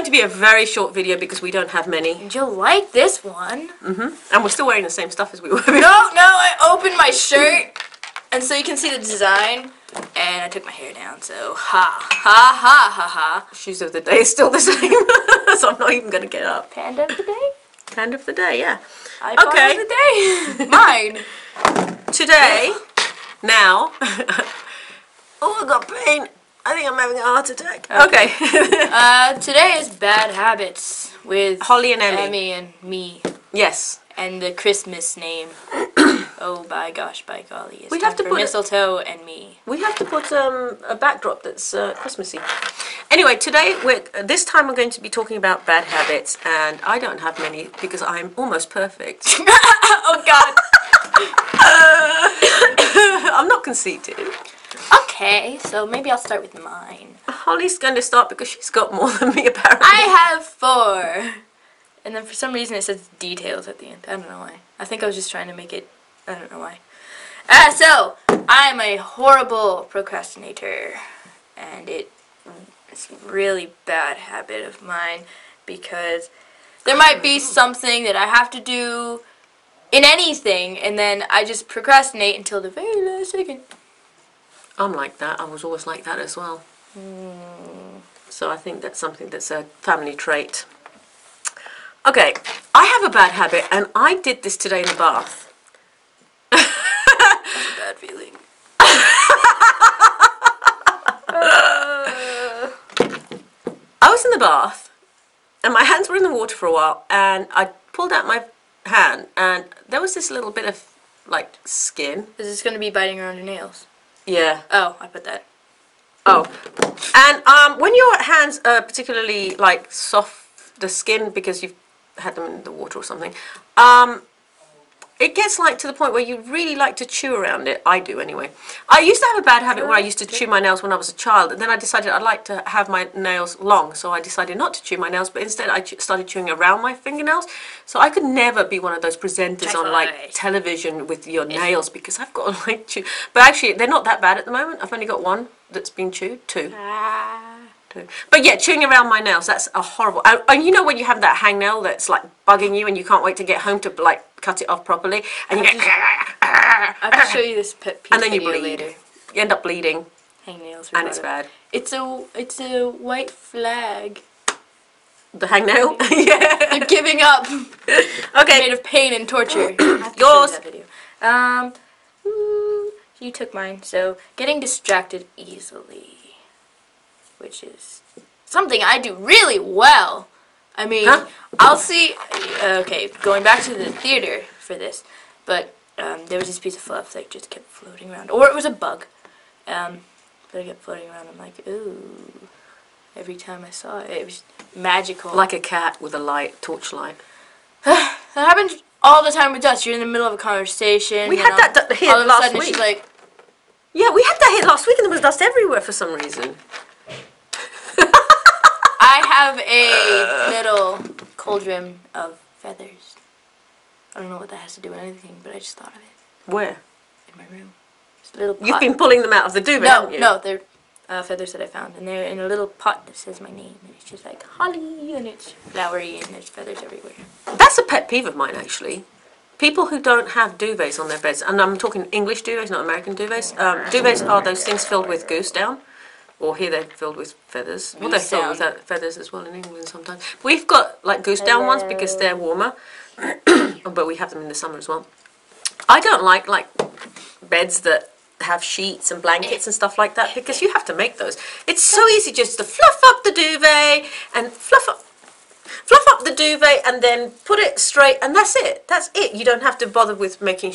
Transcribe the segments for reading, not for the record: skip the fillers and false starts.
to be a very short video because we don't have many. And you'll like this one. And we're still wearing the same stuff as we were before. No, I opened my shirt, and so you can see the design, and I took my hair down, so ha. Shoes of the day is still the same, so I'm not even going to get up. Panda of the day? Panda of the day, yeah. iPod of the day. Mine. Today, now, oh, I got pain. I think I'm having a heart attack. Okay. Today is bad habits with Holly and Emmy. Emmy and me. Yes. And the Christmas name. Oh, by gosh, by golly. It's We have to put mistletoe and me. We have to put a backdrop that's Christmassy. Anyway, today, this time we're going to be talking about bad habits, and I don't have many because I'm almost perfect. Oh, God. I'm not conceited. Okay, so maybe I'll start with mine. Holly's going to start because she's got more than me, apparently. I have 4. And then for some reason it says details at the end. I don't know why. I think I was just trying to make it... I don't know why. So, I'm a horrible procrastinator. And it's a really bad habit of mine because there might be something that I have to do in anything, and then I just procrastinate until the very last second. I'm like that. I was always like that as well. So I think that's something that's a family trait. Okay, I have a bad habit, and I did this today in the bath. That's a bad feeling. I was in the bath, and my hands were in the water for a while, and I pulled out my hand, and there was this little bit of, like, skin. Is this going to be biting around your nails? Yeah. Oh, I put that. Oh. And when your hands are particularly, like, soft, the skin, because you've had them in the water or something, it gets like to the point where you really like to chew around it. I do anyway. I used to have a bad habit where I used to chew my nails when I was a child, and then I decided I'd like to have my nails long, so I decided not to chew my nails, but instead I started chewing around my fingernails. So I could never be one of those presenters on like television with your nails because I've got to like chew. But actually, they're not that bad at the moment. I've only got one that's been chewed. Two. But yeah, chewing around my nails, that's a horrible... And you know when you have that hangnail that's like bugging you and you can't wait to get home to like cut it off properly, and you get... I have to show you this pet peeve and then you bleed. later. You end up bleeding. Hangnails. And it's bad. It's a white flag. The hangnail? Yeah. They're giving up. Okay. Made of pain and torture. Yours. That video. You took mine. So, getting distracted easily. Which is something I do really well. I mean, I'll see... Okay, going back to the theater for this. But there was this piece of fluff that just kept floating around. Or it was a bug. But it kept floating around. I'm like, ooh. Every time I saw it, it was magical. Like a cat with a light, torchlight. That happens all the time with dust. You're in the middle of a conversation. We had that hit all of a last sudden week. She's like... Yeah, we had that hit last week and there was dust everywhere for some reason. I have a little cauldron of feathers. I don't know what that has to do with anything, but I just thought of it. Where? In my room. Just a little pot. You've been pulling them out of the duvet, haven't you? No, they're feathers that I found, and they're in a little pot that says my name, and it's just like Holly, and it's flowery, and there's feathers everywhere. That's a pet peeve of mine, actually. People who don't have duvets on their beds, and I'm talking English duvets, not American duvets. Duvets are those things filled with goose down. Or here they're filled with feathers. Well, they're filled with feathers as well in England sometimes. We've got like goose down ones because they're warmer, but we have them in the summer as well. I don't like beds that have sheets and blankets and stuff like that because you have to make those. It's so easy just to fluff up the duvet and fluff up the duvet and then put it straight, and that's it. That's it. You don't have to bother with making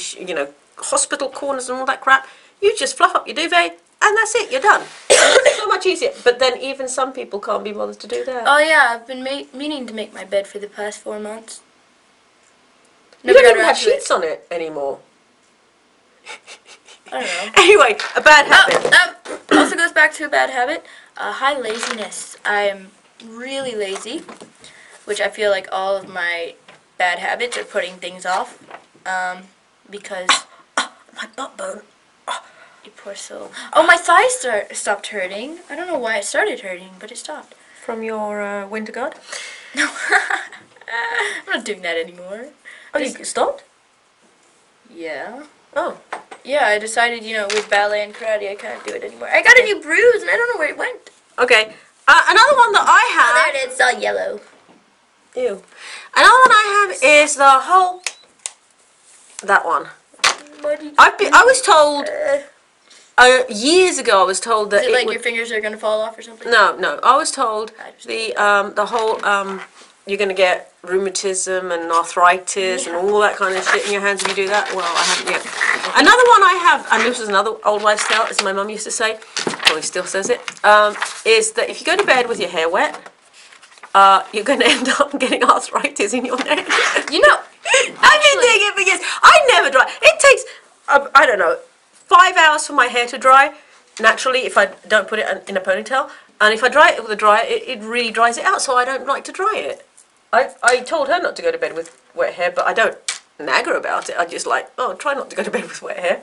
hospital corners and all that crap. You just fluff up your duvet. And that's it, you're done. It's so much easier. But then even some people can't be bothered to do that. Oh yeah, I've been meaning to make my bed for the past 4 months. You don't even have sheets on it anymore. I don't know. Anyway, a bad habit. Also goes back to a bad habit. High laziness. I am really lazy, which I feel like all of my bad habits are putting things off. Because... my butt bone. You poor soul. Oh, my thighs stopped hurting. I don't know why it started hurting, but it stopped. from your winter guard? No. I'm not doing that anymore. Oh, you stopped? Yeah. Oh. Yeah, I decided, with ballet and karate, I can't do it anymore. I got a new bruise, and I don't know where it went. Okay. Another one that I have... Oh, there it is. It's all yellow. Ew. Another one I have is the whole... That one. I was told... years ago, I was told that is it like your fingers are gonna fall off or something? No. I was told the whole you're gonna get rheumatism and arthritis and all that kind of shit in your hands if you do that. Well, I haven't yet. Another one I have, and this was another old wives' tale, as my mum used to say, probably still says it, is that if you go to bed with your hair wet, you're gonna end up getting arthritis in your neck. I've been doing it for years. I never dry. It takes I don't know. 5 hours for my hair to dry, naturally, if I don't put it in a ponytail. And if I dry it with a dryer, it really dries it out, so I don't like to dry it. I told her not to go to bed with wet hair, but I don't nag her about it. I just try not to go to bed with wet hair.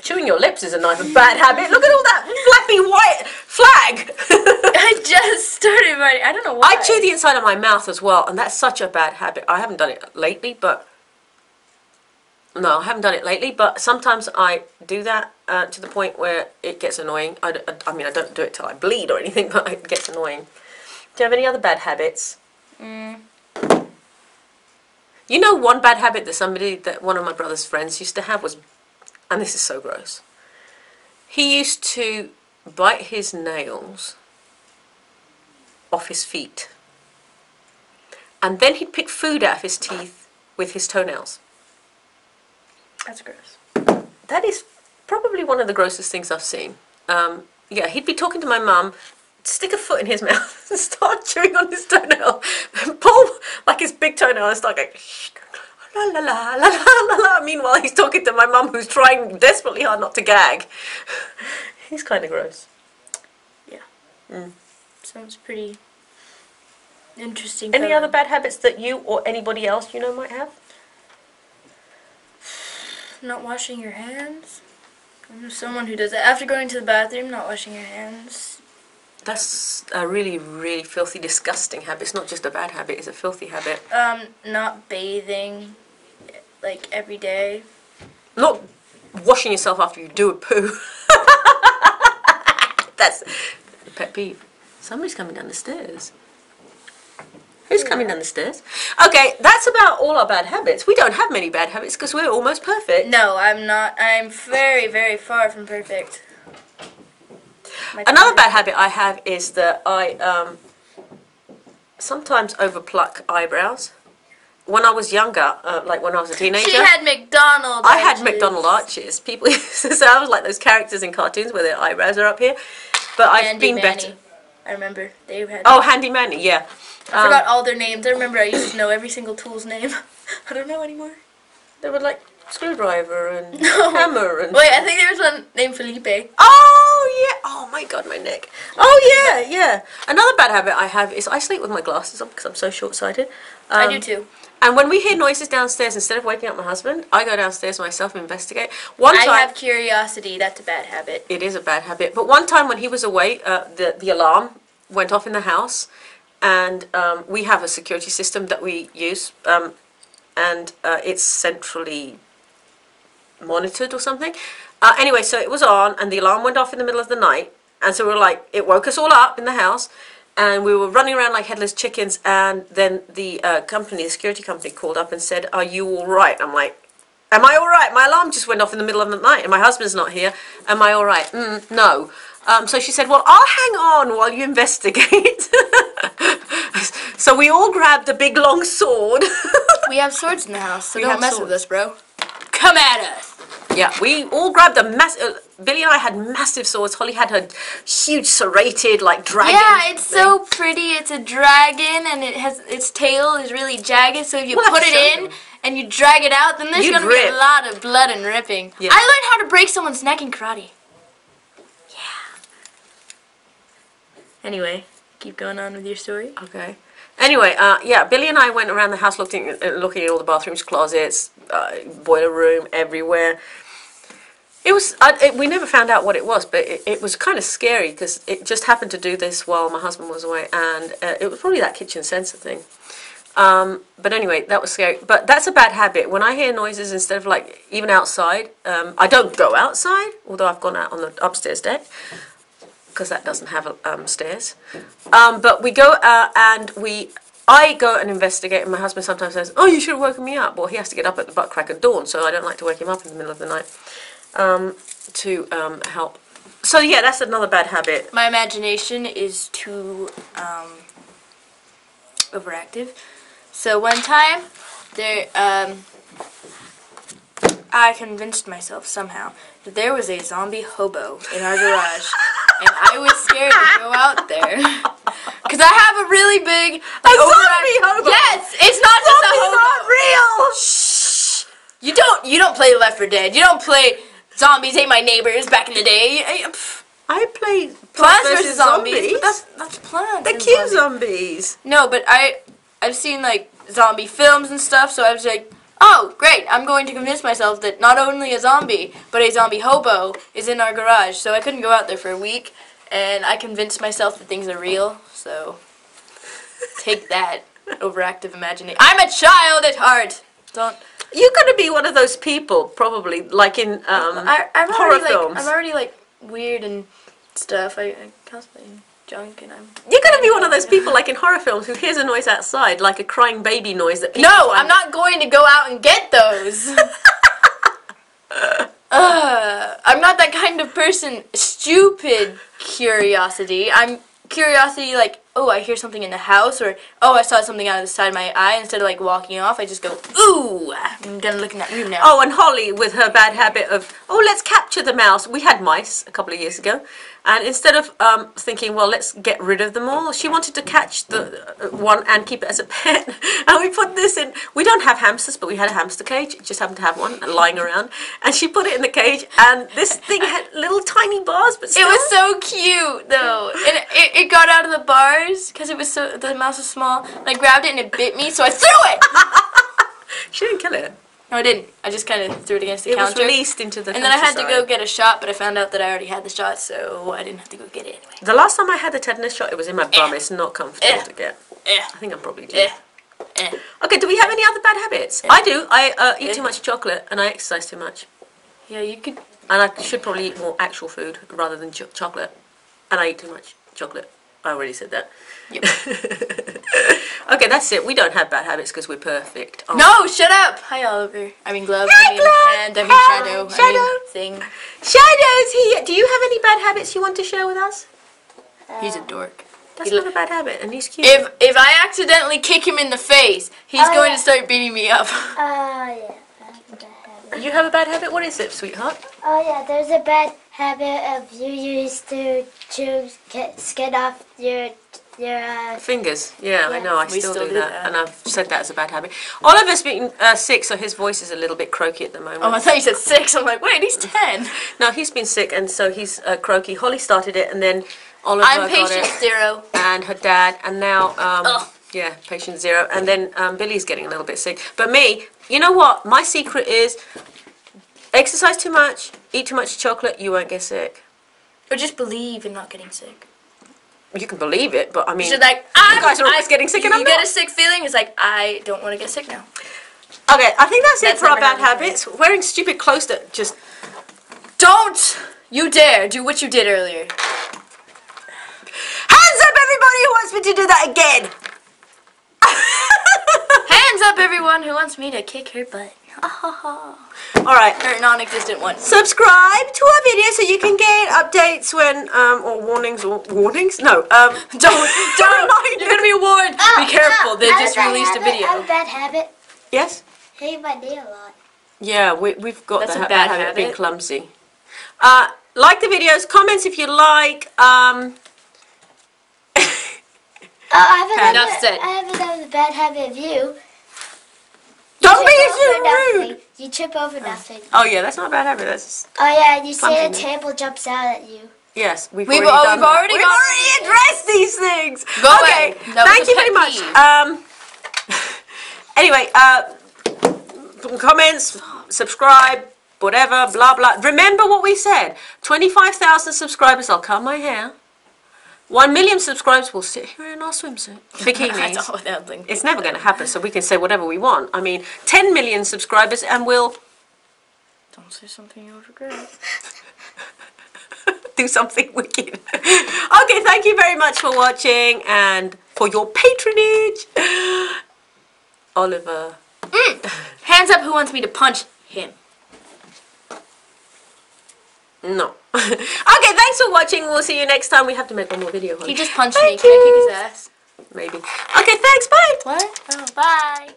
Chewing your lips is a bad habit. Look at all that flappy white flag. I just started writing. I don't know why. I chew the inside of my mouth as well, and that's such a bad habit. I haven't done it lately, but... No, I haven't done it lately, but sometimes I do that to the point where it gets annoying. I mean, I don't do it till I bleed or anything, but it gets annoying. Do you have any other bad habits? You know, one bad habit that one of my brother's friends used to have was, and this is so gross, he used to bite his nails off his feet, and then he'd pick food out of his teeth with his toenails. That's gross. That is probably one of the grossest things I've seen. Yeah, he'd be talking to my mum, stick a foot in his mouth and start chewing on his toenail, and pull like his big toenail and start going la la la la la la. Meanwhile, he's talking to my mum, who's trying desperately hard not to gag. He's kind of gross. Yeah. Sounds pretty interesting. Any other bad habits that you or anybody else you know might have? Not washing your hands. I'm someone who does that. After going to the bathroom, not washing your hands. That's a really, really filthy, disgusting habit. It's not just a bad habit, it's a filthy habit. Not bathing, like, every day. Not washing yourself after you do a poo. That's a pet peeve. Somebody's coming down the stairs. Who's coming down the stairs? Okay, that's about all our bad habits. We don't have many bad habits because we're almost perfect. No, I'm not. I'm very, very far from perfect. Another bad habit I have is that I sometimes overpluck eyebrows. When I was younger, like when I was a teenager... She had McDonald's I had McDonald arches. People used to say I was like those characters in cartoons where their eyebrows are up here. But I've been better. I remember. They had... Oh, Handy Manny, yeah. I forgot all their names. I remember I used to know every single tool's name. I don't know anymore. They were like screwdriver and hammer and... Wait, I think there was one named Felipe. Oh, yeah. Oh, my God, my neck. Oh, yeah. Another bad habit I have is I sleep with my glasses on because I'm so short-sighted. I do too. And when we hear noises downstairs, instead of waking up my husband, I go downstairs myself and investigate. I have curiosity. That's a bad habit. It is a bad habit. But one time when he was away, the alarm went off in the house. And we have a security system that we use, and it's centrally monitored or something. Anyway, so it was on, and the alarm went off in the middle of the night, and so we were like, it woke us all up in the house, and we were running around like headless chickens, and then the security company called up and said, "Are you all right?" I'm like, "Am I all right? My alarm just went off in the middle of the night, and my husband's not here. Am I all right?" No. So she said, "Well, I'll hang on while you investigate." So we all grabbed a big long sword. We have swords in the house, so don't mess with us, bro. Come at us. Yeah, we all grabbed a massive... Billy and I had massive swords. Holly had her huge serrated, like, dragon. Yeah, it's so pretty. It's a dragon, and it has its tail is really jagged, so if you put it in and you drag it out, then there's going to be a lot of blood and ripping. Yeah. I learned how to break someone's neck in karate. Anyway, keep going on with your story. Okay. Anyway, yeah, Billy and I went around the house looking at all the bathrooms, closets, boiler room, everywhere. It was. We never found out what it was, but it was kind of scary because it just happened to do this while my husband was away, and it was probably that kitchen sensor thing. But anyway, that was scary. But that's a bad habit. When I hear noises, instead of like even outside, I don't go outside. Although I've gone out on the upstairs deck because that doesn't have stairs. But we go out and I go and investigate, and my husband sometimes says, "Oh, you should have woken me up." Well, he has to get up at the butt crack of dawn, so I don't like to wake him up in the middle of the night to help. So yeah, that's another bad habit. My imagination is too overactive. So one time, I convinced myself somehow that there was a zombie hobo in our garage, and I was scared to go out there because I have a really big zombie hobo. Yes, it's not just a Zombies hobo. aren't real. Shh. You don't play Left 4 Dead. You don't play Zombies Ate My Neighbors back in the day. I played Plants vs. Zombies. But that's Plants. They're cute zombies. No, but I've seen like zombie films and stuff, so I was like, oh, great, I'm going to convince myself that not only a zombie, but a zombie hobo is in our garage. So I couldn't go out there for a week, and I convinced myself that things are real, so take that, overactive imagination. I'm a child at heart. You're going to be one of those people, probably, like in horror films. I'm already like weird and stuff. I cosplay junk, and You're going to be one of those people, like in horror films, who hears a noise outside, like a crying baby noise that. No, I'm not going to go out and get those. I'm not that kind of person. Stupid curiosity. I'm curiosity like, oh, I hear something in the house, or oh, I saw something out of the side of my eye. Instead of like walking off, I just go, ooh, I'm gonna look in that room now. Oh, and Holly with her bad habit of, oh, let's capture the mouse. We had mice a couple of years ago, and instead of thinking, well, let's get rid of them all, she wanted to catch the one and keep it as a pet. And we put this in. We don't have hamsters, but we had a hamster cage. It just happened to have one lying around, and she put it in the cage. And this thing had little tiny bars, but still. It was so cute though, and it got out of the bars because the mouse was small. And I grabbed it and it bit me, so I threw it. She didn't kill it. No, I didn't. I just kind of threw it against the counter. It was released into the And then I had to go get a shot, but I found out that I already had the shot, so I didn't have to go get it anyway. The last time I had the tetanus shot, it was in my bum. It's not comfortable to get. I think I'm probably due. Okay, do we have any other bad habits? I do. I eat too much chocolate and I exercise too much. Yeah, you could. And I should probably eat more actual food rather than chocolate. And I eat too much chocolate. I already said that. Yep. Okay, that's it. We don't have bad habits because we're perfect. Oh. No, shut up! Hi, Oliver. I mean, glove. Hi, I mean, Glove. hand. I mean, shadow. Shadow. I mean, thing. Shadow's here. Do you have any bad habits you want to share with us? He's a dork. That's not a bad habit, and he's cute. If I accidentally kick him in the face, he's going to start beating me up. Yeah, I have a bad habit. You have a bad habit? What is it, sweetheart? Oh yeah, there's a bad habit of you used to chew skin off your Fingers. Yeah, I know. I We still still do do that, that. and I've said that as a bad habit. Oliver's been sick, so his voice is a little bit croaky at the moment. Oh, I thought you said 6. I'm like, wait, he's 10. No, he's been sick, and so he's croaky. Holly started it, and then Oliver I'm got patient it, 0. and her dad, and now yeah, patient 0, and then Billy's getting a little bit sick. But me, you know what? My secret is exercise too much, eat too much chocolate, you won't get sick. Or just believe in not getting sick. You can believe it, but I mean, You're like, you guys are always getting sick, and I'm you get not. a sick feeling. It's like, I don't want to get sick now. Okay, I think that's it That's for our never bad happened to me. habits. Wearing stupid clothes that just... Don't you dare do what you did earlier. Hands up, everybody who wants me to do that again! Hands up, everyone who wants me to kick her butt. Alright, Her non-existent one. subscribe to our video so you can get updates when, or warnings, No, Don't. You're gonna be warned. Be careful. They just released a I have video. a bad habit. Yes? Hitting my knee a lot. Yeah, we've got That's the a bad habit of being habit. clumsy. Like the videos, comments if you like. Enough said. I have another bad habit of you. Don't be trip so over rude! nothing. You trip over nothing. Oh yeah, that's not a bad habit, that's... Oh yeah, and you say a Clumsiness. table jumps out at you. Yes, we've We've already done that. already We've gone already addressed these things! Go okay, away. That was thank a you very pet much. Anyway, comments, subscribe, whatever, blah, blah. Remember what we said. 25,000 subscribers, I'll cut my hair. 1 million subscribers, we'll sit here in our swimsuit. Bikinis. It's never going to happen, so we can say whatever we want. I mean, 10 million subscribers and we'll... Don't say something you'll regret. Do something wicked. Okay, thank you very much for watching and for your patronage. Oliver. Hands up who wants me to punch him. No. Okay, thanks for watching. We'll see you next time. We have to make one more video. He just punched me. Can I kick his ass? Maybe. Okay, thanks. Bye. What? Oh, bye.